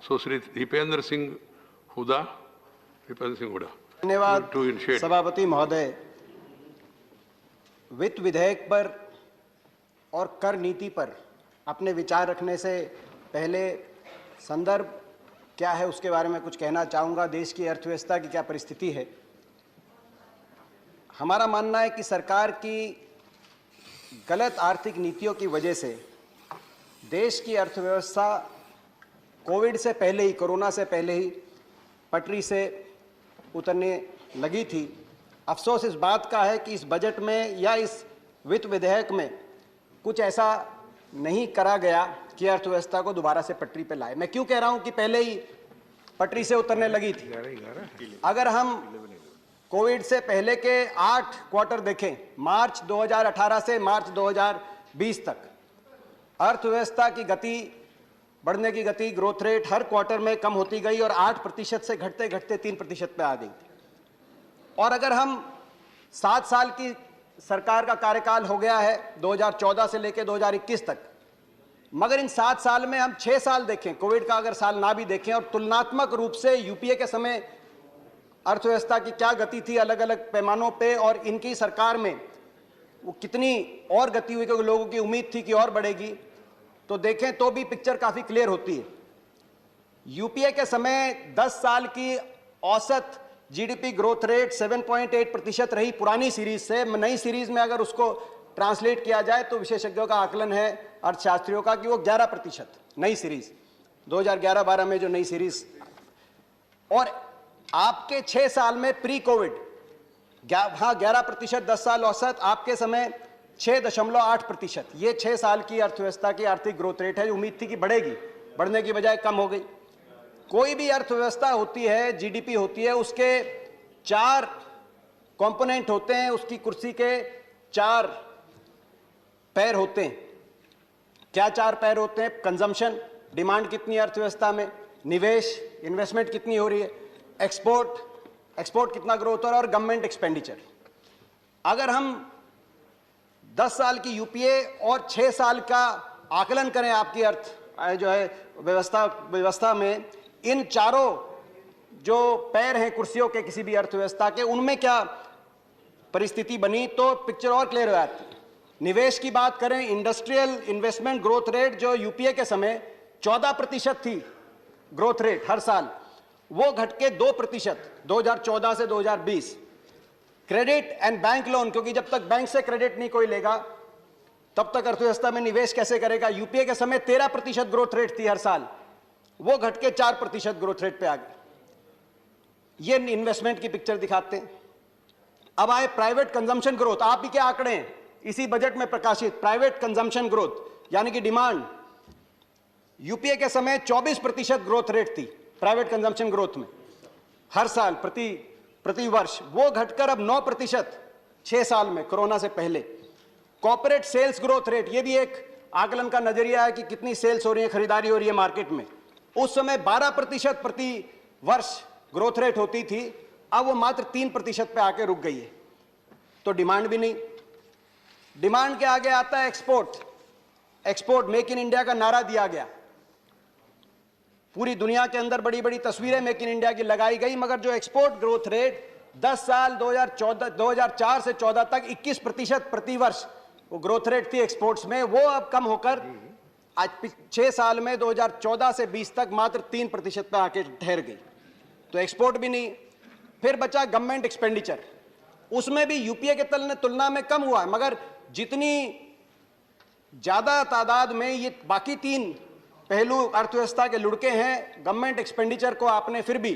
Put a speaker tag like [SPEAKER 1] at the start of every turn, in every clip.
[SPEAKER 1] So, Shri Deependra Singh Huda.
[SPEAKER 2] धन्यवाद सभापति महोदय। वित्त विधेयक पर और कर नीति पर अपने विचार रखने से पहले संदर्भ क्या है उसके बारे में कुछ कहना चाहूँगा। देश की अर्थव्यवस्था की क्या परिस्थिति है। हमारा मानना है कि सरकार की गलत आर्थिक नीतियों की वजह से देश की अर्थव्यवस्था कोविड से पहले ही, कोरोना से पहले ही पटरी से उतरने लगी थी। अफसोस इस बात का है कि इस बजट में या इस वित्त विधेयक में कुछ ऐसा नहीं करा गया कि अर्थव्यवस्था को दोबारा से पटरी पर लाए। मैं क्यों कह रहा हूं कि पहले ही पटरी से उतरने लगी थी। अगर हम कोविड से पहले के 8 क्वार्टर देखें, मार्च 2018 से मार्च 2020 तक, अर्थव्यवस्था की गति, बढ़ने की गति, ग्रोथ रेट हर क्वार्टर में कम होती गई और 8% से घटते घटते 3% पे आ गई। और अगर हम 7 साल की सरकार का कार्यकाल हो गया है 2014 से लेकर 2021 तक, मगर इन 7 साल में हम 6 साल देखें, कोविड का अगर साल ना भी देखें, और तुलनात्मक रूप से यूपीए के समय अर्थव्यवस्था की क्या गति थी अलग अलग पैमानों पे और इनकी सरकार में वो कितनी और गति हुई, क्योंकि लोगों की उम्मीद थी कि और बढ़ेगी, तो देखें तो भी पिक्चर काफी क्लियर होती है। यूपीए के समय 10 साल की औसत जीडीपी ग्रोथ रेट 7.8% रही पुरानी सीरीज से। नई सीरीज में अगर उसको ट्रांसलेट किया जाए तो विशेषज्ञों का आकलन है, अर्थशास्त्रियों का, कि वो 11% नई सीरीज 2011-12 में जो नई सीरीज। और आपके 6 साल में प्री कोविड 11% 10 साल औसत, आपके समय 6.8%। ये 6 साल की अर्थव्यवस्था की आर्थिक ग्रोथ रेट है। उम्मीद थी कि बढ़ेगी, बढ़ने की बजाय कम हो गई। कोई भी अर्थव्यवस्था होती है, जीडीपी होती है, उसके 4 कंपोनेंट होते हैं, उसकी कुर्सी के 4 पैर होते हैं। क्या 4 पैर होते हैं? कंजम्पशन, डिमांड कितनी अर्थव्यवस्था में, निवेश, इन्वेस्टमेंट कितनी हो रही है, एक्सपोर्ट कितना ग्रोथ हो रहा है, और गवर्नमेंट एक्सपेंडिचर। अगर हम 10 साल की यूपीए और 6 साल का आकलन करें आपकी अर्थ जो है व्यवस्था में, इन चारों जो पैर हैं कुर्सियों के किसी भी अर्थव्यवस्था के, उनमें क्या परिस्थिति बनी तो पिक्चर और क्लियर हो जाती है। निवेश की बात करें, इंडस्ट्रियल इन्वेस्टमेंट ग्रोथ रेट जो यूपीए के समय 14% थी ग्रोथ रेट हर साल, वो घट के 2% 2014 से 2020। क्रेडिट एंड बैंक लोन, क्योंकि जब तक बैंक से क्रेडिट नहीं कोई लेगा तब तक अर्थव्यवस्था में निवेश कैसे करेगा। यूपीए के समय 13% ग्रोथ रेट थी हर साल, वो घट के 4% ग्रोथ रेट पे आ गई। ये इन्वेस्टमेंट की पिक्चर दिखाते हैं। अब आए प्राइवेट कंजम्पशन ग्रोथ। आप ही के आंकड़े हैं इसी बजट में प्रकाशित। प्राइवेट कंजम्पशन ग्रोथ यानी कि डिमांड, यूपीए के समय 24% ग्रोथ रेट थी प्राइवेट कंजम्पशन ग्रोथ में हर साल प्रति वर्ष, वो घटकर अब 9% 6 साल में, कोरोना से पहले। कॉर्पोरेट सेल्स ग्रोथ रेट, ये भी एक आकलन का नजरिया है कि कितनी सेल्स हो रही है, खरीदारी हो रही है मार्केट में। उस समय 12% प्रति वर्ष ग्रोथ रेट होती थी, अब वो मात्र 3% पे आके रुक गई है। तो डिमांड भी नहीं। डिमांड के आगे आता है एक्सपोर्ट, मेक इन इंडिया का नारा दिया गया। पूरी दुनिया के अंदर बड़ी बड़ी तस्वीरें मेक इन इंडिया की लगाई गई, मगर जो एक्सपोर्ट ग्रोथ रेट 10 साल 2004 से 14 तक 21% प्रति वर्ष वो ग्रोथ रेट थी एक्सपोर्ट्स में, वो अब कम होकर आज 6 साल में 2014 से 20 तक मात्र 3% पे आके ठहर गई। तो एक्सपोर्ट भी नहीं। फिर बचा गवर्नमेंट एक्सपेंडिचर, उसमें भी यूपीए के तुलना में कम हुआ है, मगर जितनी ज्यादा तादाद में ये बाकी 3 पहलू अर्थव्यवस्था के लुढ़के हैं, गवर्नमेंट एक्सपेंडिचर को आपने फिर भी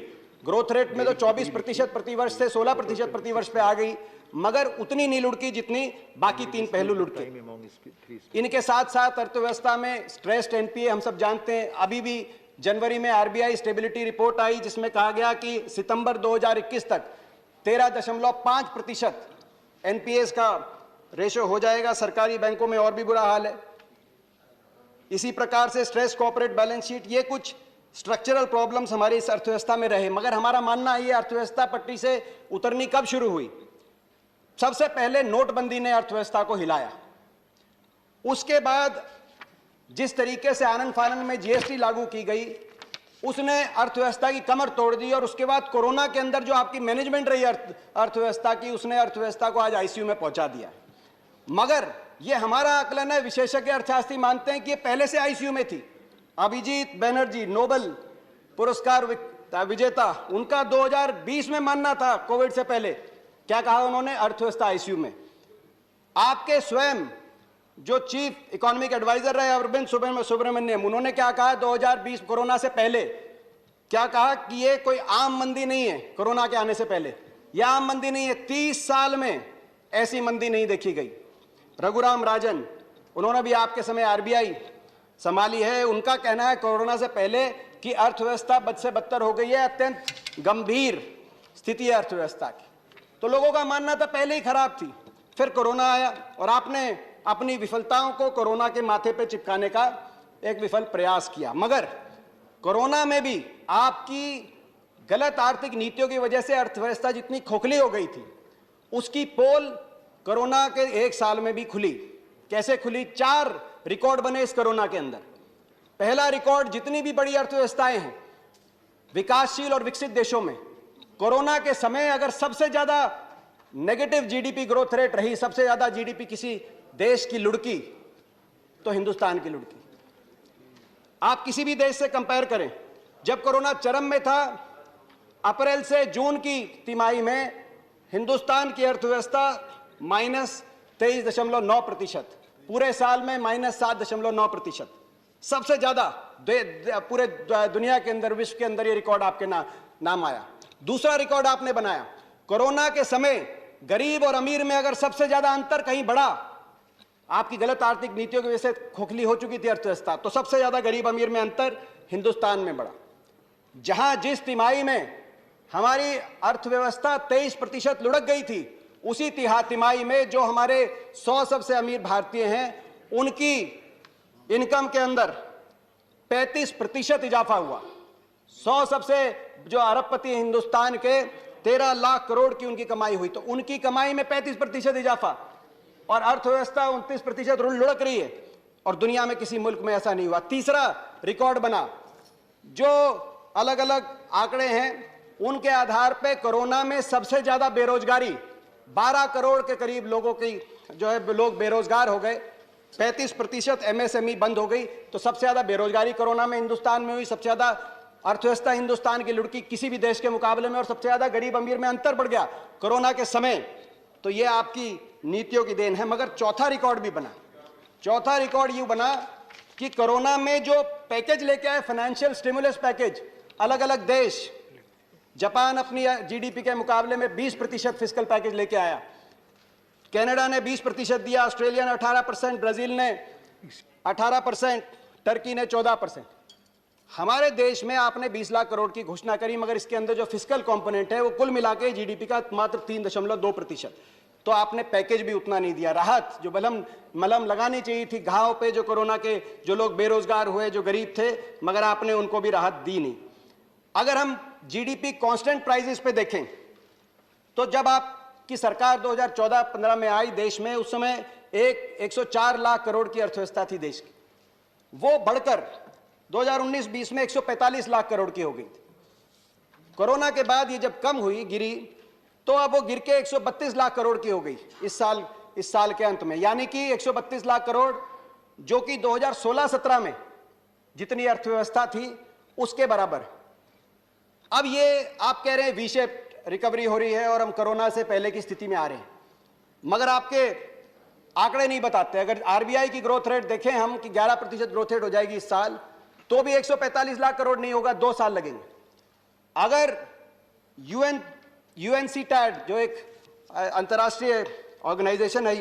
[SPEAKER 2] ग्रोथ रेट में तो 24% प्रति वर्ष से 16% प्रति वर्ष पे आ गई, मगर उतनी नहीं लुढ़की जितनी बाकी 3 पहलू लुढ़के। इनके साथ साथ अर्थव्यवस्था में स्ट्रेस्ड एनपीए हम सब जानते हैं। अभी भी जनवरी में आरबीआई स्टेबिलिटी रिपोर्ट आई जिसमें कहा गया कि सितंबर 2021 तक 13.5% एनपीएस का रेशो हो जाएगा। सरकारी बैंकों में और भी बुरा हाल है। इसी प्रकार से स्ट्रेस कॉर्पोरेट बैलेंस शीट, ये कुछ स्ट्रक्चरल प्रॉब्लम्स हमारी इस अर्थव्यवस्था में रहे। मगर हमारा मानना है ये अर्थव्यवस्था पटरी से उतरनी कब शुरू हुई? सबसे पहले नोटबंदी ने अर्थव्यवस्था को हिलाया। उसके बाद जिस तरीके से आनन फानन में जीएसटी लागू की गई, उसने अर्थव्यवस्था की कमर तोड़ दी और उसके बाद कोरोना के अंदर जो आपकी मैनेजमेंट रही अर्थव्यवस्था की, उसने अर्थव्यवस्था को आज आईसीयू में पहुंचा दिया। मगर ये हमारा आकलन है, विशेषज्ञ अर्थशास्त्री मानते हैं कि ये पहले से आईसीयू में थी। अभिजीत बैनर्जी नोबेल पुरस्कार विजेता, उनका 2020 में मानना था कोविड से पहले, क्या कहा उन्होंने, अर्थव्यवस्था आईसीयू में। आपके स्वयं जो चीफ इकोनॉमिक एडवाइजर रहे अरविंद सुब्रमण्यम, उन्होंने क्या कहा 2020 कोरोना से पहले, क्या कहा कि ये कोई आम मंदी नहीं है। कोरोना के आने से पहले यह आम मंदी नहीं है, 30 साल में ऐसी मंदी नहीं देखी गई। रघुराम राजन, उन्होंने भी आपके समय आरबीआई संभाली है, उनका कहना है कोरोना से पहले कि अर्थव्यवस्था बद से बदतर हो गई है, अत्यंत गंभीर स्थिति है अर्थव्यवस्था की। तो लोगों का मानना था पहले ही खराब थी, फिर कोरोना आया और आपने अपनी विफलताओं को कोरोना के माथे पे चिपकाने का एक विफल प्रयास किया। मगर कोरोना में भी आपकी गलत आर्थिक नीतियों की वजह से अर्थव्यवस्था जितनी खोखली हो गई थी, उसकी पोल कोरोना के 1 साल में भी खुली। कैसे खुली? 4 रिकॉर्ड बने इस कोरोना के अंदर। पहला रिकॉर्ड, जितनी भी बड़ी अर्थव्यवस्थाएं हैं विकासशील और विकसित देशों में, कोरोना के समय अगर सबसे ज्यादा नेगेटिव जीडीपी ग्रोथ रेट रही, सबसे ज्यादा जीडीपी किसी देश की लुढ़की, तो हिंदुस्तान की लुढ़की। आप किसी भी देश से कंपेयर करें, जब कोरोना चरम में था, अप्रैल से जून की तिमाही में हिंदुस्तान की अर्थव्यवस्था -23.9%, पूरे साल में -7.9%, सबसे ज्यादा पूरे दुनिया के अंदर, विश्व के अंदर ये रिकॉर्ड आपके नाम आया। दूसरा रिकॉर्ड आपने बनाया, कोरोना के समय गरीब और अमीर में अगर सबसे ज्यादा अंतर कहीं बढ़ा, आपकी गलत आर्थिक नीतियों की वजह से खोखली हो चुकी थी अर्थव्यवस्था, तो सबसे ज्यादा गरीब अमीर में अंतर हिंदुस्तान में बढ़ा। जहां जिस तिमाही में हमारी अर्थव्यवस्था 23% लुढ़क गई थी, उसी तिमाही में जो हमारे 100 सबसे अमीर भारतीय हैं, उनकी इनकम के अंदर 35% इजाफा हुआ। 100 सबसे जो अरबपति हिंदुस्तान के 13 लाख करोड़ की उनकी कमाई हुई, तो उनकी कमाई में 35% इजाफा, और अर्थव्यवस्था 29% लुढ़क रही है, और दुनिया में किसी मुल्क में ऐसा नहीं हुआ। तीसरा रिकॉर्ड बना, जो अलग अलग आंकड़े हैं उनके आधार पे कोरोना में सबसे ज्यादा बेरोजगारी, 12 करोड़ के करीब लोगों की जो है लोग बेरोजगार हो गए, 35% एमएसएमई बंद हो गई, तो सबसे ज्यादा बेरोजगारी कोरोना में हिंदुस्तान में हुई, सबसे ज्यादा अर्थव्यवस्था हिंदुस्तान की लुढ़की किसी भी देश के मुकाबले में, और सबसे ज्यादा गरीब अमीर में अंतर बढ़ गया कोरोना के समय। तो ये आपकी नीतियों की देन है। मगर चौथा रिकॉर्ड भी बना। चौथा रिकॉर्ड ये बना कि कोरोना में जो पैकेज लेके आए, फाइनेंशियल स्टिमुलस पैकेज, अलग अलग देश, जापान अपनी जीडीपी के मुकाबले में 20% फिस्कल पैकेज लेके आया, कनाडा ने 20% दिया, ऑस्ट्रेलिया ने 18%, ब्राजील ने 18%, टर्की ने 14%। हमारे देश में आपने 20 लाख करोड़ की घोषणा करी, मगर इसके अंदर जो फिस्कल कंपोनेंट है वो कुल मिला के जीडीपी का मात्र 3.2%। तो आपने पैकेज भी उतना नहीं दिया। राहत जो मलम लगानी चाहिए थी घाव पे, जो कोरोना के जो लोग बेरोजगार हुए, जो गरीब थे, मगर आपने उनको भी राहत दी नहीं। अगर हम जीडीपी कांस्टेंट प्राइसेस पे देखें, तो जब आपकी सरकार 2014-15 में आई देश में, उस समय 104 लाख करोड़ की अर्थव्यवस्था थी देश की, वो बढ़कर 2019-20 में 145 लाख करोड़ की हो गई थी। कोरोना के बाद ये जब कम हुई, गिरी, तो अब वो गिर के 132 लाख करोड़ की हो गई इस साल के अंत में, यानी कि 132 लाख करोड़, जो कि 2016-17 में जितनी अर्थव्यवस्था थी उसके बराबर। अब ये आप कह रहे हैं वी शेप रिकवरी हो रही है और हम कोरोना से पहले की स्थिति में आ रहे हैं, मगर आपके आंकड़े नहीं बताते। अगर आरबीआई की ग्रोथ रेट देखें हम कि 11% ग्रोथ रेट हो जाएगी इस साल, तो भी 145 लाख करोड़ नहीं होगा, 2 साल लगेंगे। अगर यूएनसीटैड जो एक अंतर्राष्ट्रीय ऑर्गेनाइजेशन है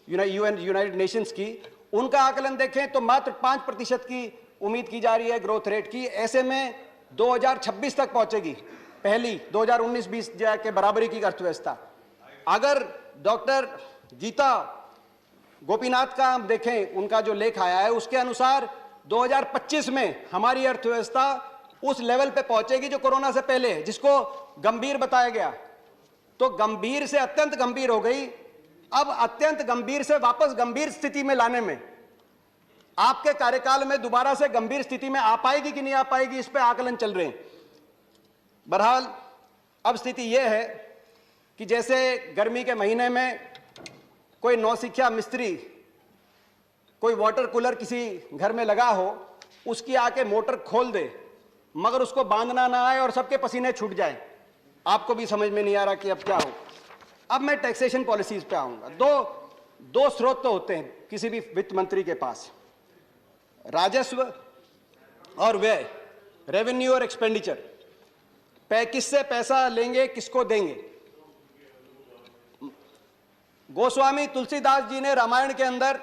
[SPEAKER 2] यूनाइटेड नेशंस की, उनका आकलन देखें तो मात्र 5% की उम्मीद की जा रही है ग्रोथ रेट की। ऐसे में 2026 तक पहुंचेगी पहली 2019-20 के बराबरी की अर्थव्यवस्था। अगर डॉक्टर गीता गोपीनाथ का हम देखें, उनका जो लेख आया है, उसके अनुसार 2025 में हमारी अर्थव्यवस्था उस लेवल पे पहुंचेगी जो कोरोना से पहले है, जिसको गंभीर बताया गया। तो गंभीर से अत्यंत गंभीर हो गई। अब अत्यंत गंभीर से वापस गंभीर स्थिति में लाने में आपके कार्यकाल में दोबारा से गंभीर स्थिति में आ पाएगी कि नहीं आ पाएगी, इस पे आकलन चल रहे हैं। बहरहाल अब स्थिति यह है कि जैसे गर्मी के महीने में कोई नौसिखिया मिस्त्री कोई वाटर कूलर किसी घर में लगा हो, उसकी आके मोटर खोल दे मगर उसको बांधना ना आए और सबके पसीने छूट जाए, आपको भी समझ में नहीं आ रहा कि अब क्या हो। अब मैं टैक्सेशन पॉलिसीज पे आऊंगा। दो स्रोत तो होते हैं किसी भी वित्त मंत्री के पास, राजस्व और व्यय, रेवेन्यू और एक्सपेंडिचर। किससे पैसा लेंगे, किसको देंगे। गोस्वामी तुलसीदास जी ने रामायण के अंदर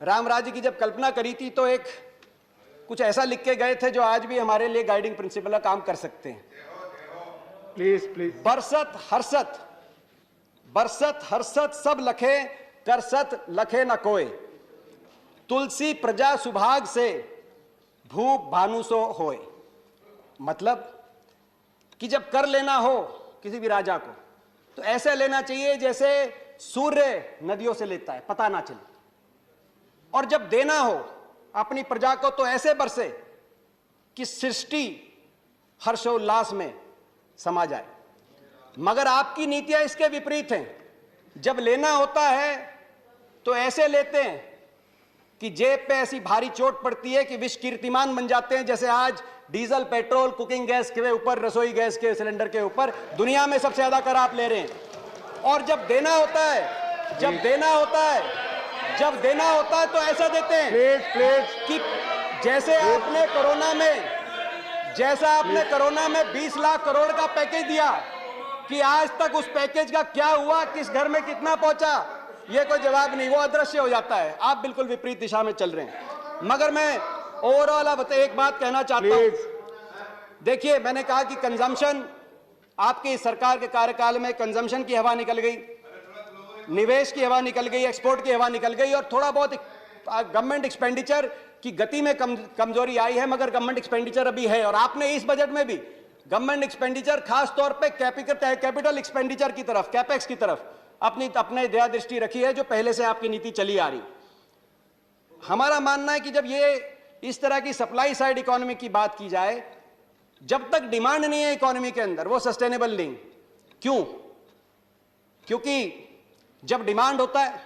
[SPEAKER 2] राम राज्य की जब कल्पना करी थी तो एक कुछ ऐसा लिख के गए थे जो आज भी हमारे लिए गाइडिंग प्रिंसिपल का काम कर सकते हैं।
[SPEAKER 3] प्लीज
[SPEAKER 2] बरसत हर्षत सब लखे, करसत लखे न कोय, तुलसी प्रजा सुभाग से भूप भानुसो होए। मतलब कि जब कर लेना हो किसी भी राजा को तो ऐसे लेना चाहिए जैसे सूर्य नदियों से लेता है, पता ना चले। और जब देना हो अपनी प्रजा को तो ऐसे बरसे कि सृष्टि हर्षोल्लास में समा जाए। मगर आपकी नीतियां इसके विपरीत हैं। जब लेना होता है तो ऐसे लेते हैं कि जेब पे ऐसी भारी चोट पड़ती है कि विश्व कीर्तिमान बन जाते हैं। जैसे आज डीजल, पेट्रोल, कुकिंग गैस के ऊपर, रसोई गैस के सिलेंडर के ऊपर दुनिया में सबसे ज्यादा कर आप ले रहे हैं। और जब देना होता है तो ऐसा देते हैं कि जैसे आपने कोरोना में 20 लाख करोड़ का पैकेज दिया कि आज तक उस पैकेज का क्या हुआ, किस घर में कितना पहुंचा, ये कोई जवाब नहीं, वो अदृश्य हो जाता है। आप बिल्कुल विपरीत दिशा में चल रहे हैं। मगर मैं ओवरऑल अब एक बात कहना चाहता हूं। देखिए, मैंने कहा कि कंजम्पशन, आपकी सरकार के कार्यकाल में कंजम्पशन की हवा निकल गई, निवेश की हवा निकल गई, एक्सपोर्ट की हवा निकल गई और थोड़ा बहुत गवर्नमेंट एक्सपेंडिचर की गति में कमजोरी आई है। मगर गवर्नमेंट एक्सपेंडिचर अभी है और आपने इस बजट में भी गवर्नमेंट एक्सपेंडिचर खास तौर पे कैपिटल एक्सपेंडिचर की तरफ, कैपेक्स की तरफ अपने दया दृष्टि रखी है, जो पहले से आपकी नीति चली आ रही। हमारा मानना है कि जब ये इस तरह की सप्लाई साइड इकोनॉमी की बात की जाए, जब तक डिमांड नहीं है इकोनॉमी के अंदर, वो सस्टेनेबल नहीं। क्यों? क्योंकि जब डिमांड होता है,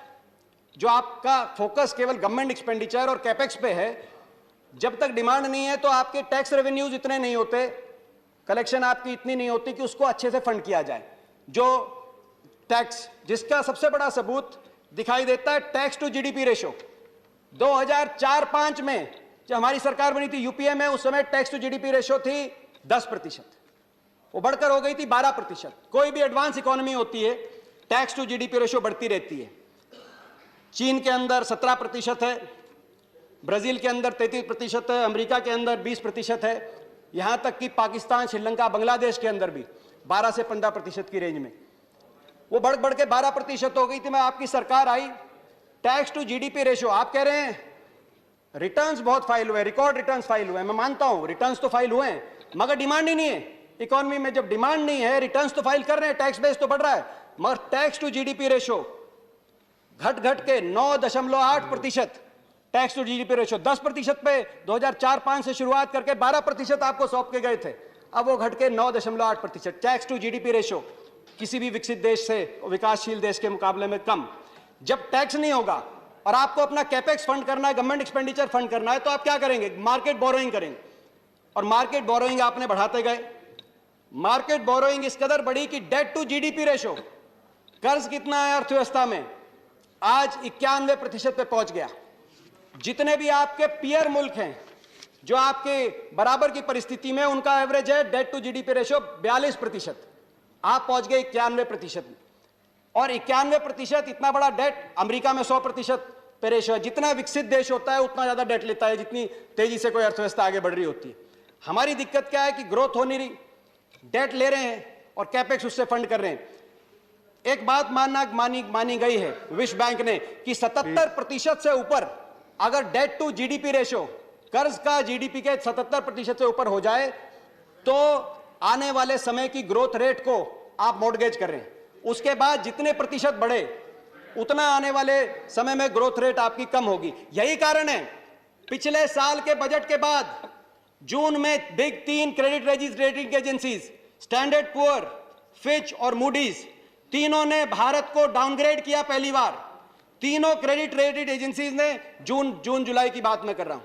[SPEAKER 2] जो आपका फोकस केवल गवर्नमेंट एक्सपेंडिचर और कैपेक्स पे है, जब तक डिमांड नहीं है तो आपके टैक्स रेवेन्यूज इतने नहीं होते, कलेक्शन आपकी इतनी नहीं होती कि उसको अच्छे से फंड किया जाए। जो टैक्स, जिसका सबसे बड़ा सबूत दिखाई देता है टैक्स टू जीडीपी रेशो। 2004-5 में जब हमारी सरकार बनी थी यूपीए में, उस समय टैक्स टू जीडीपी रेशो थी 10%, वो बढ़कर हो गई थी 12%। कोई भी एडवांस इकोनॉमी होती है, टैक्स टू जीडीपी रेशो बढ़ती रहती है। चीन के अंदर 17% है, ब्राजील के अंदर 33% है, अमेरिका के अंदर 20% है, यहां तक कि पाकिस्तान, श्रीलंका, बांग्लादेश के अंदर भी 12 से 15% की रेंज में वो बढ़ के 12% हो गई थी। मैं आपकी सरकार आई, टैक्स टू जीडीपी रेशो, आप कह रहे हैं रिटर्न्स बहुत फाइल हुए, रिकॉर्ड रिटर्न्स फाइल हुए। मैं मानता हूं रिटर्न्स तो फाइल हुए हैं, मगर डिमांड ही नहीं है इकोनॉमी में। जब डिमांड नहीं है, रिटर्न्स तो फाइल कर रहे हैं, टैक्स बेस तो बढ़ रहा है, मगर टैक्स टू जीडीपी रेशो घट के 9.8%। टैक्स टू जीडीपी रेशो 10% पे 2004-5 से शुरुआत करके 12% आपको सौंप के गए थे, अब वो घट के 9.8%। टैक्स टू जीडीपी रेशो किसी भी विकसित देश से, विकासशील देश के मुकाबले में कम। जब टैक्स नहीं होगा और आपको अपना कैपेक्स फंड करना है, गवर्नमेंट एक्सपेंडिचर फंड करना है, तो आप क्या करेंगे? मार्केट बोरोइंग करेंगे। और मार्केट बोरोइंग आपने बढ़ाते गए। मार्केट बोरोइंग इस कदर बढ़ी कि डेट टू जीडीपी रेशो, कर्ज कितना है अर्थव्यवस्था में, आज 91% पे पहुंच गया। जितने भी आपके पीयर मुल्क हैं जो आपके बराबर की परिस्थिति में, उनका एवरेज है डेट टू जीडीपी रेशो 42%, आप पहुंच गए 91% में। और 91% इतना बड़ा डेट, अमेरिका में 100% पे रेशो है। जितना विकसित देश होता है उतना ज्यादा डेट लेता है, जितनी तेजी से कोई अर्थव्यवस्था आगे बढ़ रही होती है। हमारी दिक्कत क्या है कि ग्रोथ हो नहीं रही, डेट ले रहे हैं और कैपेक्स उससे फंड कर रहे हैं। एक बात मानी गई है विश्व बैंक ने कि 77% से ऊपर अगर डेट टू जीडीपी रेशो, कर्ज का जीडीपी के 77% से ऊपर हो जाए तो आने वाले समय की ग्रोथ रेट को आप मॉर्गेज कर रहे हैं। उसके बाद जितने प्रतिशत बढ़े उतना आने वाले समय में ग्रोथ रेट आपकी कम होगी। यही कारण है पिछले साल के बजट के बाद जून में big 3 credit rating agencies standard poor, Fitch और मूडीज तीनों ने भारत को डाउनग्रेड किया। पहली बार तीनों क्रेडिट रेटिंग एजेंसीज ने जून जुलाई की बात मैं कर रहा हूं,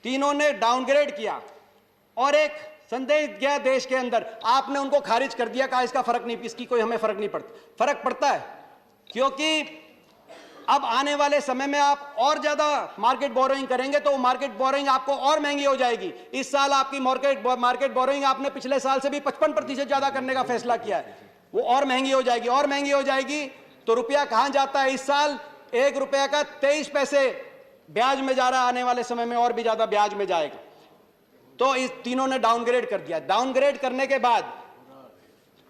[SPEAKER 2] तीनों ने डाउनग्रेड किया और एक संदेश गया देश के अंदर। आपने उनको खारिज कर दिया, कहा इसका फर्क नहीं, इसकी कोई हमें फर्क नहीं पड़ता। फर्क पड़ता है क्योंकि अब आने वाले समय में आप और ज्यादा मार्केट बोरोइंग करेंगे तो मार्केट बोरोइंग आपको और महंगी हो जाएगी। इस साल आपकी मार्केट बोरोइंग आपने पिछले साल से भी 55% ज्यादा करने का फैसला किया है, वो और महंगी हो जाएगी। और महंगी हो जाएगी तो रुपया कहां जाता है? इस साल 1 रुपया का 23 पैसे ब्याज में जा रहा है, आने वाले समय में और भी ज्यादा ब्याज में जाएगा। तो इस तीनों ने डाउनग्रेड कर दिया। डाउनग्रेड करने के बाद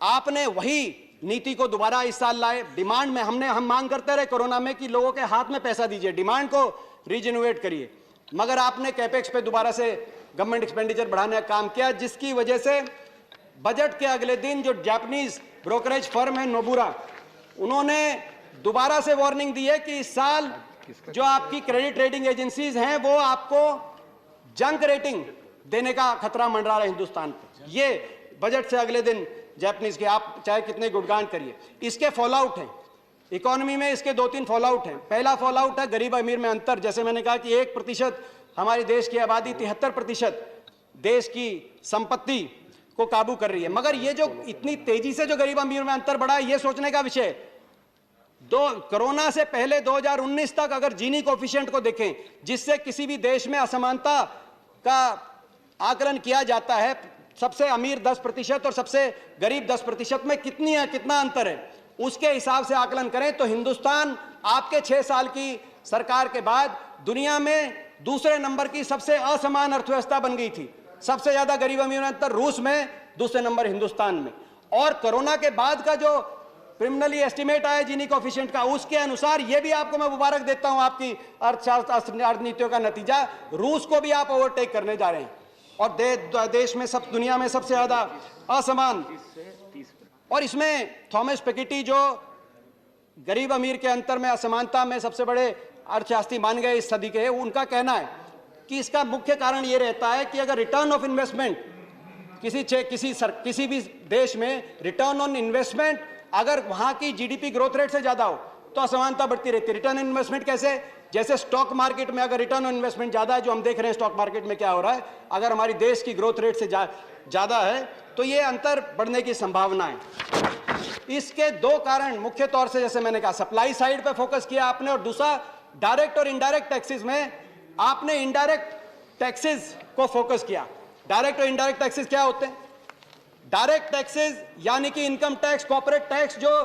[SPEAKER 2] आपने वही नीति को दोबारा इस साल लाए। डिमांड में हम मांग करते रहे कोरोना में कि लोगों के हाथ में पैसा दीजिए, डिमांड को रीजनरेट करिए, मगर आपने कैपेक्स पे दोबारा से गवर्नमेंट एक्सपेंडिचर बढ़ाने का काम किया, जिसकी वजह से बजट के अगले दिन जो जापानीज ब्रोकरेज फर्म है नोबुरा, उन्होंने दोबारा से वार्निंग दी है कि इस साल जो आपकी क्रेडिट रेटिंग एजेंसीज हैं वो आपको जंक रेटिंग देने का खतरा मंडरा रहा है हिंदुस्तान पर। ये बजट से अगले दिन जापानीज के आप चाहे कितने गुणगान करिए। इसके फॉलआउट हैं इकोनॉमी में, इसके 2-3 फॉलआउट हैं। पहला फॉलआउट है गरीब अमीर में अंतर। जैसे मैंने कहा कि 1% हमारे देश की आबादी 73% देश की संपत्ति को काबू कर रही है, मगर ये जो इतनी तेजी से जो गरीब अमीर में अंतर बढ़ा है, ये सोचने का विषय। कोरोना से पहले 2019 तक अगर जीनी कोफिशिएंट को देखें, जिससे किसी भी देश में असमानता का आकलन किया जाता है, सबसे अमीर 10% और सबसे गरीब 10% में कितना अंतर है, उसके हिसाब से आकलन करें तो हिंदुस्तान आपके 6 साल की सरकार के बाद दुनिया में दूसरे नंबर की सबसे असमान अर्थव्यवस्था बन गई थी। सबसे ज्यादा गरीब अमीर में अंतर रूस में, दूसरे नंबर हिंदुस्तान में। और कोरोना के बाद का जो प्रिलिमिनरी एस्टिमेट आया जीनी कोफिशिएंट का, उसके अनुसार यह भी आपको मैं मुबारक देता हूं, आपकी अर्थनीतियों का नतीजा, रूस को भी आप ओवरटेक करने जा रहे हैं और देश में दुनिया में सबसे ज्यादा असमान। और इसमें थॉमस पिकेटी जो गरीब अमीर के अंतर में असमानता में सबसे बड़े अर्थशास्त्री मान गए इस सदी के, उनका कहना है कि इसका मुख्य कारण यह रहता है कि अगर रिटर्न ऑफ इन्वेस्टमेंट किसी भी देश में रिटर्न ऑन इन्वेस्टमेंट अगर वहां की जीडीपी ग्रोथ रेट से ज्यादा हो तो असमानता बढ़ती रहती है। रिटर्न ऑन इन्वेस्टमेंट कैसे? जैसे स्टॉक मार्केट में अगर रिटर्न ऑन इन्वेस्टमेंट ज्यादा है, जो हम देख रहे हैं स्टॉक मार्केट में क्या हो रहा है, अगर हमारी देश की ग्रोथ रेट से ज्यादा है तो ये अंतर बढ़ने की संभावना है। इसके 2 कारण मुख्य तौर से, जैसे मैंने कहा, सप्लाई साइड पे फोकस किया आपने, और दूसरा डायरेक्ट और इनडायरेक्ट टैक्सेस में आपने इनडायरेक्ट टैक्सेस को फोकस किया। डायरेक्ट और इनडायरेक्ट टैक्सेस क्या होते हैं? डायरेक्ट टैक्सेस यानी कि इनकम टैक्स, कॉर्पोरेट टैक्स, जो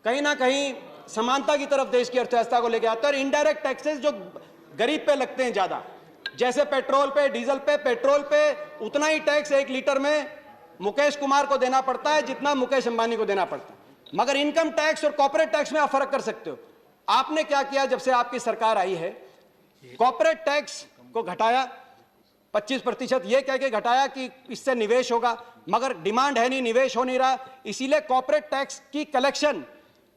[SPEAKER 2] कहीं ना कहीं समानता की तरफ देश की अर्थव्यवस्था को लेकर आता है, और इनडायरेक्ट टैक्सेस जो गरीब पे लगते हैं ज्यादा, जैसे पेट्रोल पे, डीजल पे। पेट्रोल पे उतना ही टैक्स 1 लीटर में मुकेश कुमार को देना पड़ता है जितना मुकेश अंबानी को देना पड़ता है, मगर इनकम टैक्स और कॉर्पोरेट टैक्स में आप फर्क कर सकते हो। आपने क्या किया जब से आपकी सरकार आई है? कॉर्पोरेट टैक्स को घटाया 25%, ये कह के घटाया कि इससे निवेश होगा, मगर डिमांड है नहीं, निवेश हो नहीं रहा। इसीलिए कॉर्पोरेट टैक्स की कलेक्शन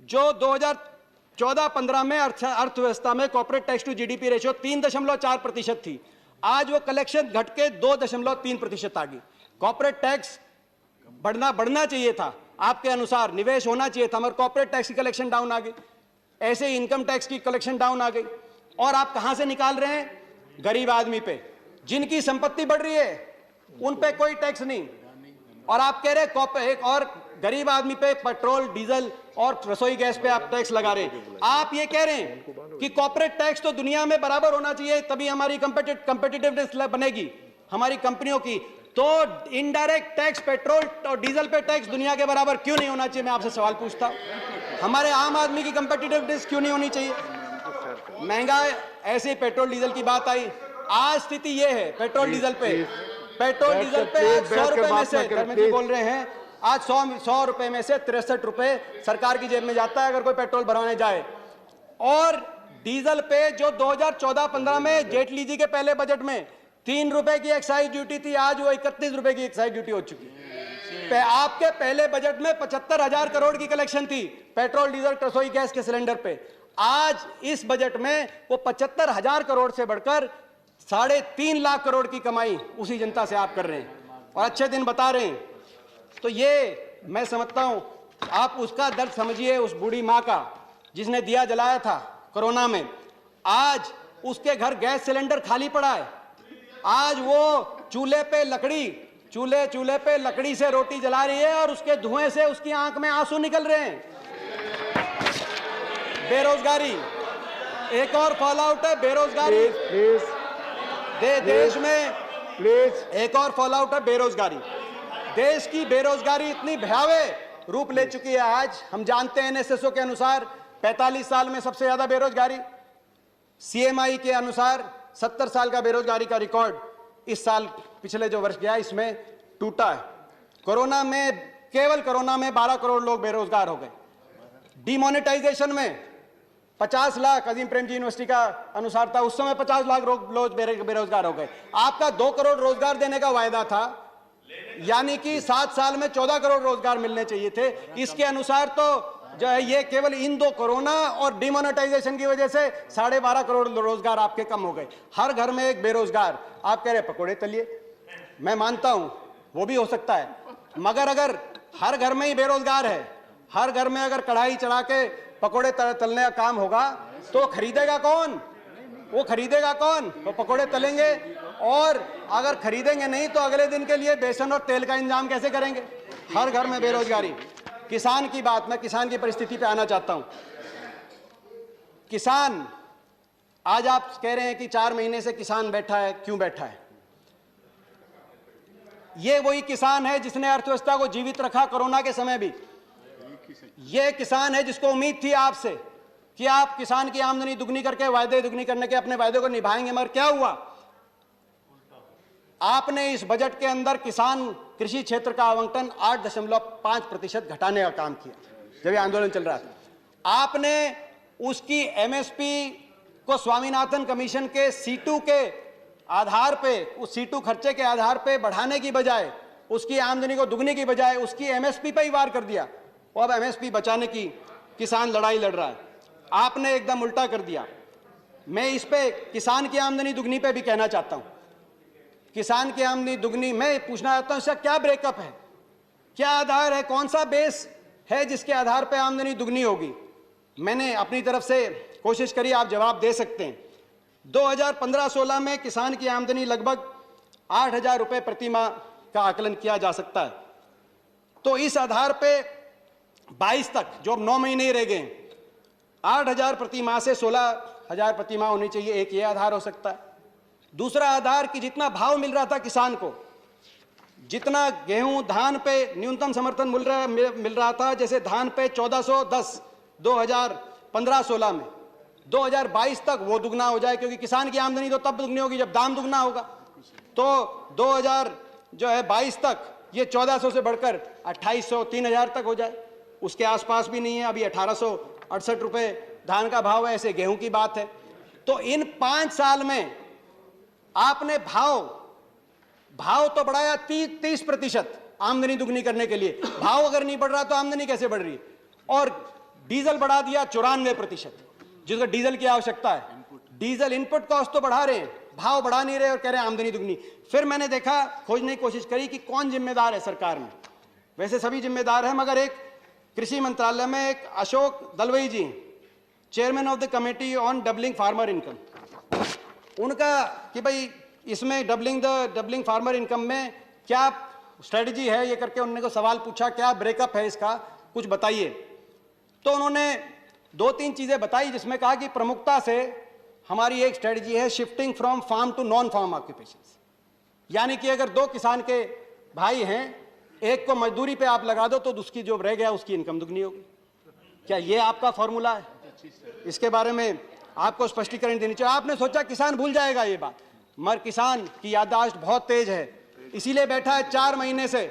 [SPEAKER 2] जो 2014-15 में अर्थव्यवस्था में corporate tax to GDP ratio 3.4% थी, आज वो कलेक्शन घट के 2.3% आ गई। कॉर्पोरेट टैक्स बढ़ना चाहिए था आपके अनुसार, निवेश होना चाहिए था, मगर कॉर्पोरेट टैक्स की कलेक्शन डाउन आ गई। ऐसे ही इनकम टैक्स की कलेक्शन डाउन आ गई। और आप कहां से निकाल रहे हैं? गरीब आदमी पे, जिनकी संपत्ति बढ़ रही है उन पे कोई टैक्स नहीं, और आप कह रहे हैं एक और गरीब आदमी पे पेट्रोल, डीजल और रसोई गैस पे आप टैक्स लगा रहे हैं। आप ये कह रहे हैं कि कॉर्पोरेट टैक्स तो दुनिया में बराबर होना चाहिए, तभी हमारी कंपेटिटिवनेस बनेगी हमारी कंपनियों की। तो इनडायरेक्ट टैक्स, पेट्रोल और डीजल पे टैक्स दुनिया के बराबर क्यों नहीं होना चाहिए? मैं आपसे सवाल पूछता हूं, हमारे आम आदमी की कंपेटिटिवनेस क्यों नहीं होनी चाहिए? महंगा, ऐसे पेट्रोल डीजल की बात आई, आज स्थिति यह है पेट्रोल डीजल पे 100 रुपए में से, धर्मेंद्र जी बोल रहे हैं, आज 100 रुपए में से 63 रुपए सरकार की जेब में जाता है अगर कोई पेट्रोल भरवाने जाए। और डीजल पे जो 2014-15 में जेटली जी के पहले बजट में 3 रुपए की एक्साइज ड्यूटी थी, आज वो 31 रुपए की एक्साइज ड्यूटी हो चुकी है। आपके पहले बजट में 75,000 करोड़ की कलेक्शन थी पेट्रोल, डीजल, रसोई गैस के सिलेंडर पे, आज इस बजट में वो 75,000 करोड़ से बढ़कर 3.5 लाख करोड़ की कमाई उसी जनता से आप कर रहे हैं और अच्छे दिन बता रहे हैं। तो ये मैं समझता हूं, आप उसका दर्द समझिए, उस बूढ़ी मां का जिसने दिया जलाया था कोरोना में। आज उसके घर गैस सिलेंडर खाली पड़ा है। आज वो चूल्हे पे लकड़ी से रोटी जला रही है और उसके धुएं से उसकी आंख में आंसू निकल रहे हैं। बेरोजगारी एक और फॉल आउट है, बेरोजगारी देश में
[SPEAKER 3] प्लीज
[SPEAKER 2] एक और फॉल आउट है, बेरोजगारी। देश की बेरोजगारी इतनी भयावह रूप ले चुकी है। आज हम जानते हैं एनएसएसओ के अनुसार 45 साल में सबसे ज्यादा बेरोजगारी, सीएमआई के अनुसार 70 साल का बेरोजगारी का रिकॉर्ड इस साल पिछले जो वर्ष गया इसमें टूटा है। केवल कोरोना में 12 करोड़ लोग बेरोजगार हो गए। डिमोनेटाइजेशन में 50 लाख अजीम प्रेमजी यूनिवर्सिटी का अनुसार था, उस समय 50 लाख लोग बेरोजगार हो गए। आपका 2 करोड़ रोजगार देने का वायदा था, यानी कि 7 साल में 14 करोड़ रोजगार मिलने चाहिए थे। इसके अनुसार तो जो है ये केवल इन 2 कोरोना और डिमोनेटाइजेशन की वजह से 12.5 करोड़ रोजगार आपके कम हो गए। हर घर में एक बेरोजगार। आप कह रहे पकोड़े तलिए, मैं मानता हूं वो भी हो सकता है, मगर अगर हर घर में ही बेरोजगार है, हर घर में अगर कढ़ाई चढ़ा के पकोड़े तलने का काम होगा तो खरीदेगा कौन? वो खरीदेगा कौन? वो पकोड़े तलेंगे। और अगर खरीदेंगे नहीं तो अगले दिन के लिए बेसन और तेल का इंतजाम कैसे करेंगे? हर घर में बेरोजगारी। किसान की बात, मैं किसान की परिस्थिति पे आना चाहता हूं। किसान, आज आप कह रहे हैं कि 4 महीने से किसान बैठा है, क्यों बैठा है? ये वही किसान है जिसने अर्थव्यवस्था को जीवित रखा कोरोना के समय भी। ये किसान है जिसको उम्मीद थी आपसे कि आप किसान की आमदनी दुगनी करके, वायदे दुगनी करने के अपने वायदे को निभाएंगे, मगर क्या हुआ? आपने इस बजट के अंदर कृषि क्षेत्र का आवंटन 8.5% घटाने का काम किया जब ये आंदोलन चल रहा था। आपने उसकी एमएसपी को स्वामीनाथन कमीशन के C2 के आधार पे, उस C2 खर्चे के आधार पे बढ़ाने की बजाय, उसकी आमदनी को दुगनी की बजाय उसकी एमएसपी पे ही वार कर दिया। और अब एमएसपी बचाने की किसान लड़ाई लड़ रहा है। आपने एकदम उल्टा कर दिया। मैं इस पे किसान की आमदनी दुगनी पे भी कहना चाहता हूं। किसान की आमदनी दुगनी, मैं पूछना चाहता हूं इसका क्या ब्रेकअप है, क्या आधार है, कौन सा बेस है जिसके आधार पे आमदनी दुगनी होगी? मैंने अपनी तरफ से कोशिश करी, आप जवाब दे सकते हैं। 2015-16 में किसान की आमदनी लगभग 8,000 रुपए प्रति माह का आकलन किया जा सकता है। तो इस आधार पे 22 तक, जो अब 9 महीने ही रह गए, 8,000 प्रति माह से 16,000 प्रति माह होनी चाहिए। एक ये आधार हो सकता है। दूसरा आधार कि जितना भाव मिल रहा था किसान को, जितना गेहूं धान पे न्यूनतम समर्थन मिल रहा था, जैसे धान पे 1410 2015-16 में, 2022 तक वो दुगना हो जाए, क्योंकि किसान की आमदनी तो तब दुगनी होगी जब दाम दुगना होगा। तो 2022 तक ये 1400 से बढ़कर 2800 3000 तक हो जाए। उसके आसपास भी नहीं है, अभी 1868 रुपए धान का भाव है, ऐसे गेहूं की बात है। तो इन 5 साल में आपने भाव तो बढ़ाया 30% आमदनी दुगनी करने के लिए। भाव अगर नहीं बढ़ रहा तो आमदनी कैसे बढ़ रही? और डीजल बढ़ा दिया 94%, जिसको डीजल की आवश्यकता है। डीजल इनपुट कॉस्ट तो बढ़ा रहे हैं, भाव बढ़ा नहीं रहे और कह रहे हैं आमदनी दुगनी। फिर मैंने देखा, खोजने की कोशिश करी कि कौन जिम्मेदार है सरकार में। वैसे सभी जिम्मेदार हैं, मगर एक कृषि मंत्रालय में एक Ashok Dalwai ji, chairman of the committee on doubling farmer income, उनका कि भाई इसमें डबलिंग फार्मर इनकम में क्या स्ट्रेटजी है, ये करके उन्होंने को सवाल पूछा, क्या ब्रेकअप है इसका, कुछ बताइए। तो उन्होंने 2-3 चीजें बताई, जिसमें कहा कि प्रमुखता से हमारी एक स्ट्रेटजी है shifting from farm to non farm occupations. यानी कि अगर 2 किसान के भाई हैं, एक को मजदूरी पे आप लगा दो तो उसकी जो रह गया उसकी इनकम दुगनी होगी। क्या ये आपका फॉर्मूला है? इसके बारे में आपको स्पष्टीकरण देनी चाहिए। आपने सोचा किसान भूल जाएगा ये बात, मगर किसान की याददाश्त बहुत तेज है, इसीलिए बैठा है 4 महीने से।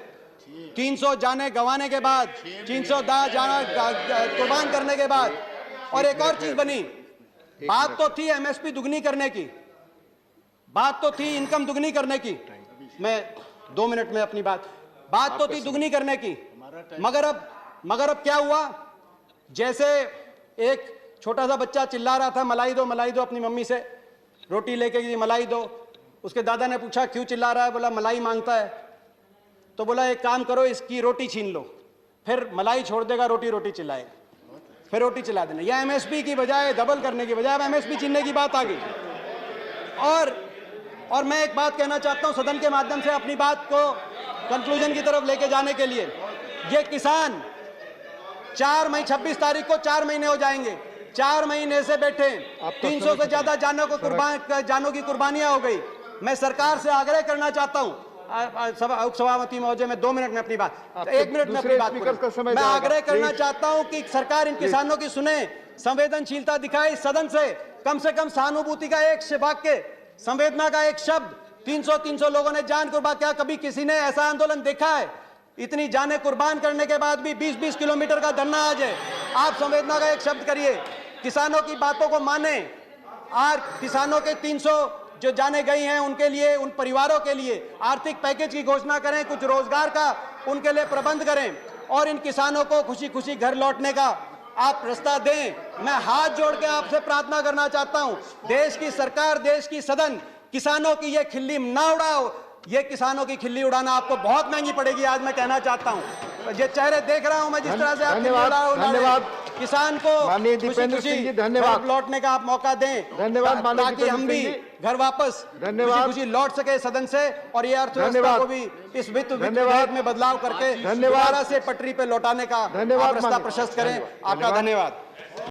[SPEAKER 2] 300 जाने गंवाने के बाद, 300 जाना कुर्बान करने के बाद। और एक और चीज बनी, बात तो थी एमएसपी दुगनी करने की, बात तो थी इनकम दुगनी करने की। मैं 2 मिनट में अपनी बात तो थी दुगनी करने की, मगर अब क्या हुआ? जैसे एक छोटा सा बच्चा चिल्ला रहा था मलाई दो अपनी मम्मी से, रोटी लेके गई मलाई दो। उसके दादा ने पूछा क्यों चिल्ला रहा है, बोला मलाई मांगता है। तो बोला एक काम करो इसकी रोटी छीन लो, फिर मलाई छोड़ देगा, रोटी रोटी चिल्लाएगा, फिर रोटी चिल्ला देना। यह एमएसपी की बजाय डबल करने की बजाय अब एमएसपी छीनने की बात आ गई। और मैं एक बात कहना चाहता हूं सदन के माध्यम से अपनी बात को कंक्लूजन की तरफ लेके जाने के लिए। ये किसान 26 तारीख को 4 महीने हो जाएंगे, 4 महीने से बैठे, 300 से ज्यादा जानों की कुर्बानियां हो गई। मैं सरकार से आग्रह करना चाहता हूं, उपसभापति महोदय, मैं 2 मिनट में अपनी बात, 1 मिनट में अपनी बात पूरी। मैं आग्रह करना चाहता हूं कि सरकार इन किसानों की सुने, संवेदनशीलता दिखाए, सदन से कम सहानुभूति का एक वाक्य, संवेदना का एक शब्द। 300 लोगों ने जान कुर्बान किया। कभी किसी ने ऐसा आंदोलन देखा है? इतनी जाने कुर्बान करने के बाद भी 20-20 किलोमीटर का धरना आ जाए। आप संवेदना का एक शब्द करिए, किसानों की बातों को माने। और किसानों के 300 जो जाने गई हैं उनके लिए, उन परिवारों के लिए आर्थिक पैकेज की घोषणा करें, कुछ रोजगार का उनके लिए प्रबंध करें और इन किसानों को खुशी खुशी घर लौटने का आप रास्ता दें। मैं हाथ जोड़ के आपसे प्रार्थना करना चाहता हूं, देश की सरकार, देश की सदन, किसानों की ये खिल्ली ना उड़ाओ। ये किसानों की खिल्ली उड़ाना आपको बहुत महंगी पड़ेगी। आज मैं कहना चाहता हूं, ये चेहरे देख रहा हूं मैं जिस तरह से आप
[SPEAKER 3] धन्यवाद
[SPEAKER 2] किसान को
[SPEAKER 3] माननीय दीपेंद्र सिंह जी, धन्यवाद।
[SPEAKER 2] लौटने का आप मौका दें,
[SPEAKER 3] धन्यवाद माननीय
[SPEAKER 2] ताकि हम भी घर वापस खुशी लौट सके सदन से और ये अर्थव्यवस्था को भी इस वित्त विधेयक में बदलाव करके दोबारा से पटरी पे लौटाने का रास्ता प्रशस्त करें। आपका धन्यवाद।